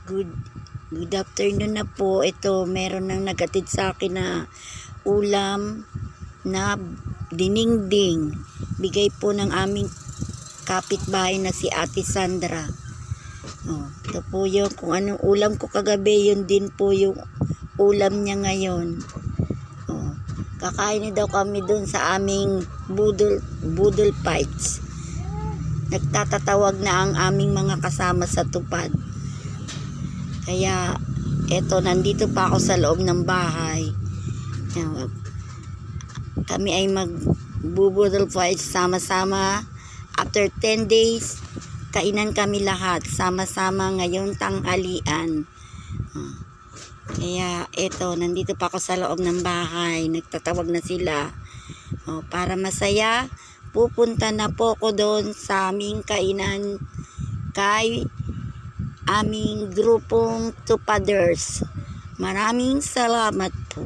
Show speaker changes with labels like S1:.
S1: Good, good afternoon na po. Ito, meron nang nagatid sa akin na ulam na dinengdeng. Bigay po ng aming kapitbahay na si Ate Sandra. Oh, ito po yung kung anong ulam ko kagabi, yun din po yung ulam niya ngayon. Oh, kakain daw kami dun sa aming budol fights. Nagtatatawag na ang aming mga kasama sa tupad. Kaya eto, nandito pa ako sa loob ng bahay. Kami ay magbubudol fights sama-sama. After 10 days, kainan kami lahat sama-sama ngayong tanghalian. Kaya eto, nandito pa ako sa loob ng bahay. Nagtatawag na sila. Para masaya, pupunta na po ako doon sa aming kainan kay aming grupong tupaders. Maraming salamat po.